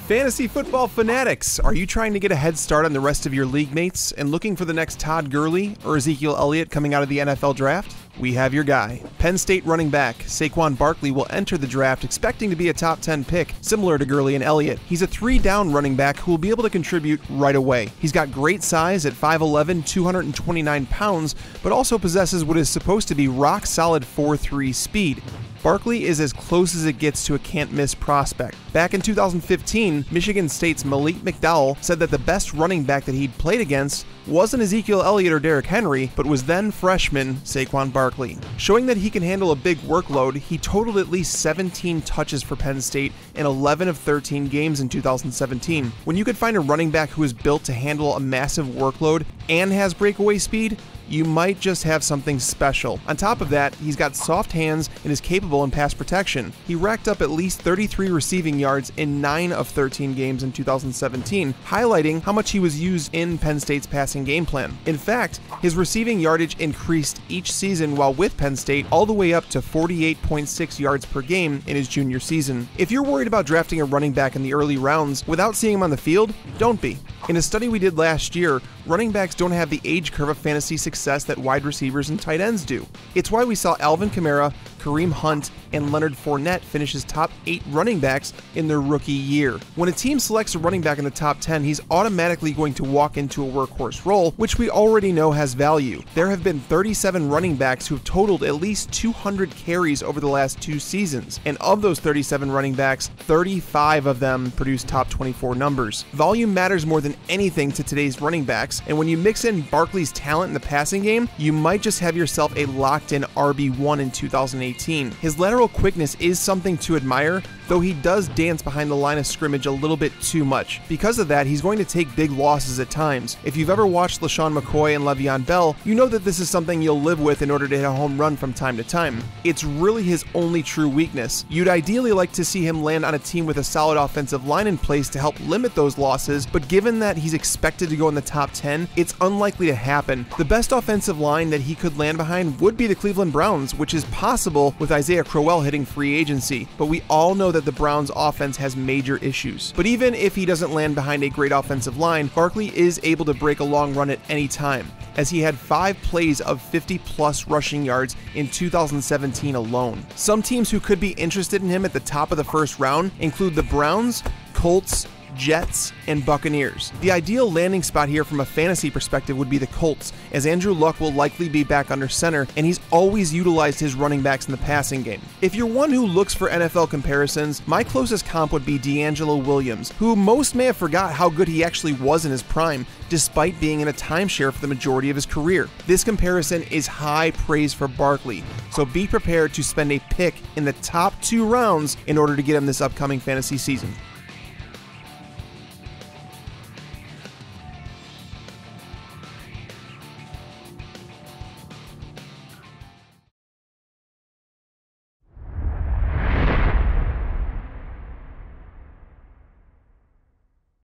Fantasy football fanatics, are you trying to get a head start on the rest of your league mates and looking for the next Todd Gurley or Ezekiel Elliott coming out of the NFL draft? We have your guy. Penn State running back Saquon Barkley will enter the draft expecting to be a top 10 pick, similar to Gurley and Elliott. He's a 3-down running back who will be able to contribute right away. He's got great size at 5'11", 229 pounds, but also possesses what is supposed to be rock-solid 4.3 speed. Barkley is as close as it gets to a can't-miss prospect. Back in 2015, Michigan State's Malik McDowell said that the best running back that he'd played against wasn't Ezekiel Elliott or Derrick Henry, but was then freshman Saquon Barkley. Showing that he can handle a big workload, he totaled at least 17 touches for Penn State in 11 of 13 games in 2017. When you could find a running back who is built to handle a massive workload and has breakaway speed, you might just have something special. On top of that, he's got soft hands and is capable in pass protection. He racked up at least 33 receiving yards in 9 of 13 games in 2017, highlighting how much he was used in Penn State's passing game plan. In fact, his receiving yardage increased each season while with Penn State all the way up to 48.6 yards per game in his junior season. If you're worried about drafting a running back in the early rounds without seeing him on the field, don't be. In a study we did last year, running backs don't have the age curve of fantasy success that wide receivers and tight ends do. It's why we saw Alvin Kamara, Kareem Hunt, and Leonard Fournette finish as top 8 running backs in their rookie year. When a team selects a running back in the top 10, he's automatically going to walk into a workhorse role, which we already know has value. There have been 37 running backs who have totaled at least 200 carries over the last 2 seasons, and of those 37 running backs, 35 of them produced top 24 numbers. Volume matters more than anything to today's running backs, and when you mix in Barkley's talent in the passing game, you might just have yourself a locked-in RB1 in 2018. His lateral quickness is something to admire, though he does dance behind the line of scrimmage a little bit too much. Because of that, he's going to take big losses at times. If you've ever watched LaShawn McCoy and Le'Veon Bell, you know that this is something you'll live with in order to hit a home run from time to time. It's really his only true weakness. You'd ideally like to see him land on a team with a solid offensive line in place to help limit those losses, but given that he's expected to go in the top 10, it's unlikely to happen. The best offensive line that he could land behind would be the Cleveland Browns, which is possible with Isaiah Crowell hitting free agency, but we all know that the Browns offense has major issues. But even if he doesn't land behind a great offensive line, Barkley is able to break a long run at any time, as he had 5 plays of 50-plus rushing yards in 2017 alone. Some teams who could be interested in him at the top of the first round include the Browns, Colts, Jets, and Buccaneers. The ideal landing spot here from a fantasy perspective would be the Colts, as Andrew Luck will likely be back under center, and he's always utilized his running backs in the passing game. If you're one who looks for NFL comparisons, my closest comp would be D'Angelo Williams, who most may have forgot how good he actually was in his prime, despite being in a timeshare for the majority of his career. This comparison is high praise for Barkley, so be prepared to spend a pick in the top 2 rounds in order to get him this upcoming fantasy season.